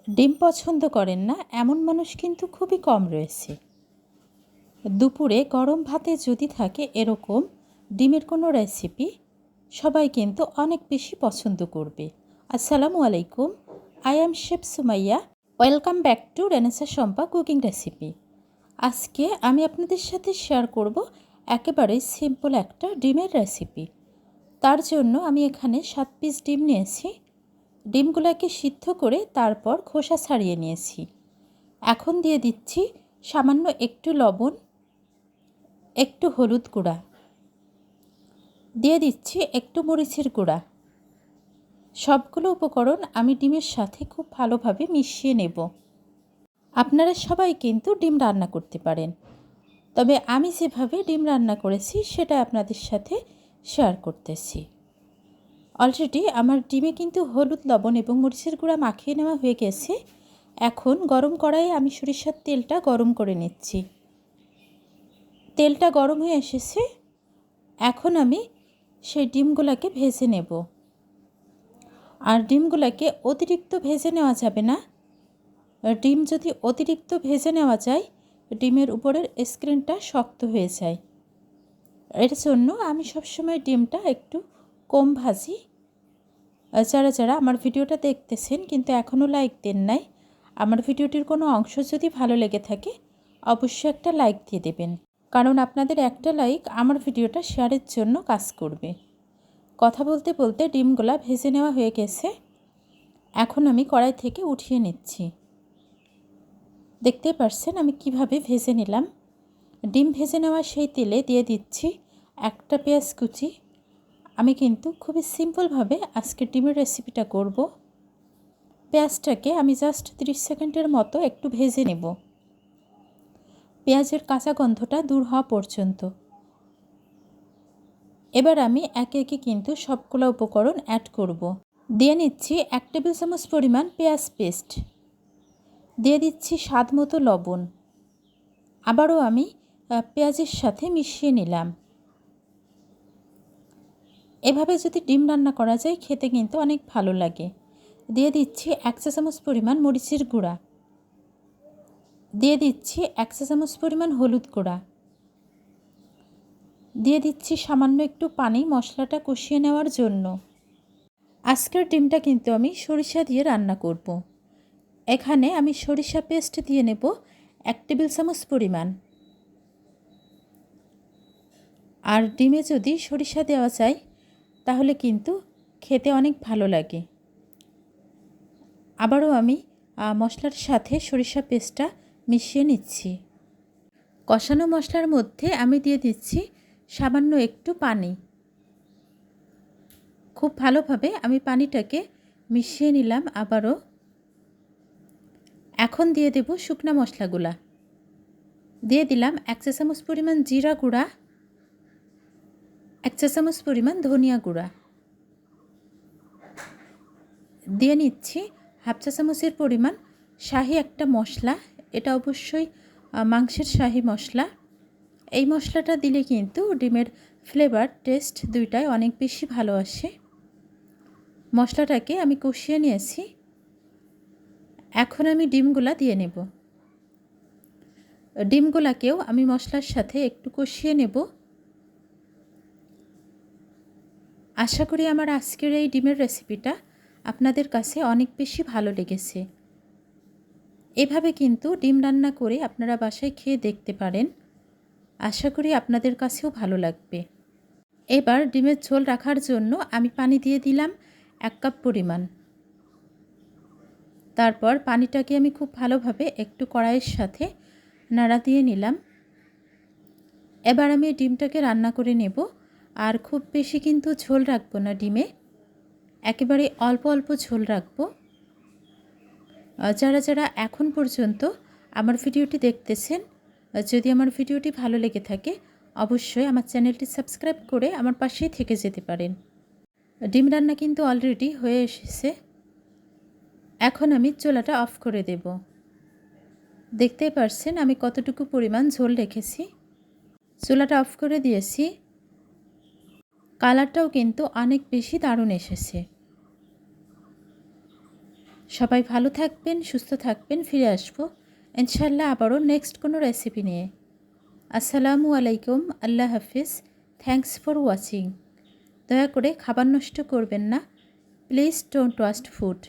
ডিম পছন্দ করেন না এমন মানুষ কিন্তু খুবই কম রয়েছে। দুপুরে গরম ভাতে যদি থাকে এরকম ডিমের কোনো রেসিপি, সবাই কিন্তু অনেক বেশি পছন্দ করবে। আসসালামু আলাইকুম, I am chef Sumaiya. Welcome back to Renaissance Shampa cooking recipe. আজকে আমি আপনাদের সাথে শেয়ার করব একেবারে সিম্পল একটা ডিমের রেসিপি। তার জন্য আমি এখানে 7 পিস ডিম নিয়েছি। ডিমগুলোকে সিদ্ধ করে তারপর খোসা ছাড়িয়ে নিয়েছি। এখন দিয়ে দিচ্ছি সামান্য একটু লবণ, একটু হলুদ গুঁড়া, দিয়ে দিচ্ছি একটু মরিচের গুঁড়া। সবগুলো উপকরণ আমি ডিমের সাথে খুব ভালোভাবে মিশিয়ে নেব। আপনারা সবাই কিন্তু ডিম রান্না করতে পারেন, তবে আমি যেভাবে ডিম রান্না করেছি সেটা আপনাদের সাথে শেয়ার করতেছি। অলরেডি আমার ডিমে কিন্তু হলুদ, লবণ এবং মরিচের গুঁড়া মাখিয়ে নেওয়া হয়ে গেছে। এখন গরম কড়াইয়ে আমি সরিষার তেলটা গরম করে নিচ্ছি। তেলটা গরম হয়ে এসেছে, এখন আমি সেই ডিমগুলোকে ভেজে নেব। আর ডিমগুলোকে অতিরিক্ত ভেজে নেওয়া যাবে না। ডিম যদি অতিরিক্ত ভেজে নেওয়া যায়, ডিমের উপরের স্ক্রিনটা শক্ত হয়ে যায়। এর জন্য আমি সবসময় ডিমটা একটু কম ভাজি। যারা আমার ভিডিওটা দেখতেছেন কিন্তু এখনও লাইক দেন নাই, আমার ভিডিওটির কোনো অংশ যদি ভালো লেগে থাকে অবশ্যই একটা লাইক দিয়ে দেবেন, কারণ আপনাদের একটা লাইক আমার ভিডিওটা শেয়ারের জন্য কাজ করবে। কথা বলতে বলতে ডিমগুলা ভেজে নেওয়া হয়ে গেছে। এখন আমি কড়াই থেকে উঠিয়ে নিচ্ছি। দেখতে পাচ্ছেন আমি কিভাবে ভেজে নিলাম। ডিম ভেজে নেওয়া সেই তেলে দিয়ে দিচ্ছি একটা পেঁয়াজ কুচি। আমি কিন্তু খুবই সিম্পলভাবে আজকে ডিমের রেসিপিটা করব। পেঁয়াজটাকে আমি জাস্ট 30 সেকেন্ডের মতো একটু ভেজে নেব, পেঁয়াজের কাঁচা গন্ধটা দূর হওয়া পর্যন্ত। এবার আমি একে একে কিন্তু সবগুলো উপকরণ অ্যাড করব। দিয়ে নিচ্ছি 1 টেবিল চামচ পরিমাণ পেঁয়াজ পেস্ট, দিয়ে দিচ্ছি স্বাদ মতো লবণ। আবারও আমি পেঁয়াজের সাথে মিশিয়ে নিলাম। এভাবে যদি ডিম রান্না করা যায় খেতে কিন্তু অনেক ভালো লাগে। দিয়ে দিচ্ছি 1 চা চামচ পরিমাণ মরিচের গুঁড়া, দিয়ে দিচ্ছি 1 চা চামচ পরিমাণ হলুদ গুঁড়া, দিয়ে দিচ্ছি সামান্য একটু পানি মশলাটা কষিয়ে নেওয়ার জন্য। আজকের ডিমটা কিন্তু আমি সরিষা দিয়ে রান্না করব। এখানে আমি সরিষা পেস্ট দিয়ে নেব 1 টেবিল চামচ পরিমাণ। আর ডিমে যদি সরিষা দেওয়া যায় তাহলে কিন্তু খেতে অনেক ভালো লাগে। আবারও আমি মশলার সাথে সরিষা পেস্টটা মিশিয়ে নিচ্ছি। কষানো মশলার মধ্যে আমি দিয়ে দিচ্ছি সামান্য একটু পানি। খুব ভালোভাবে আমি পানিটাকে মিশিয়ে নিলাম আবারও। এখন দিয়ে দেব শুকনা মশলাগুলা। দিয়ে দিলাম 1 চা চামচ পরিমাণ জিরা গুঁড়া, 1 চা চামচ পরিমাণ ধনিয়া গুঁড়া, দিয়ে নিচ্ছি হাফ চা চামচের পরিমাণ শাহি একটা মশলা। এটা অবশ্যই মাংসের শাহি মশলা। এই মশলাটা দিলে কিন্তু ডিমের ফ্লেভার টেস্ট দুইটাই অনেক বেশি ভালো আসে। মশলাটাকে আমি কষিয়ে নিয়েছি। এখন আমি ডিমগুলা দিয়ে নেব। ডিমগুলাকেও আমি মশলার সাথে একটু কষিয়ে নেব। আশা করি আমার আজকের এই ডিমের রেসিপিটা আপনাদের কাছে অনেক বেশি ভালো লেগেছে। এভাবে কিন্তু ডিম রান্না করে আপনারা বাসায় খেয়ে দেখতে পারেন। আশা করি আপনাদের কাছেও ভালো লাগবে। এবার ডিমের ঝোল রাখার জন্য আমি পানি দিয়ে দিলাম 1 কাপ পরিমাণ। তারপর পানিটাকে আমি খুব ভালোভাবে একটু কড়াইয়ের সাথে নাড়া দিয়ে নিলাম। এবার আমি ডিমটাকে রান্না করে নেব। আর খুব বেশি কিন্তু ঝোল রাখবো না ডিমে, একেবারে অল্প অল্প ঝোল রাখবো। যারা এখন পর্যন্ত আমার ভিডিওটি দেখতেছেন, যদি আমার ভিডিওটি ভালো লেগে থাকে অবশ্যই আমার চ্যানেলটি সাবস্ক্রাইব করে আমার পাশেই থেকে যেতে পারেন। ডিম রান্না কিন্তু অলরেডি হয়ে এসেছে। এখন আমি চুলাটা অফ করে দেব। দেখতেই পারছেন আমি কতটুকু পরিমাণ ঝোল রেখেছি। চুলাটা অফ করে দিয়েছি। কালারটাও কিন্তু অনেক বেশি দারুণ এসেছে। সবাই ভালো থাকবেন, সুস্থ থাকবেন। ফিরে আসবো ইনশাল্লাহ আবারও নেক্সট কোনো রেসিপি নিয়ে। আসসালামু আলাইকুম, আল্লাহ হাফিজ। Thanks for watching. দয়া করে খাবার নষ্ট করবেন না। Please don't waste food.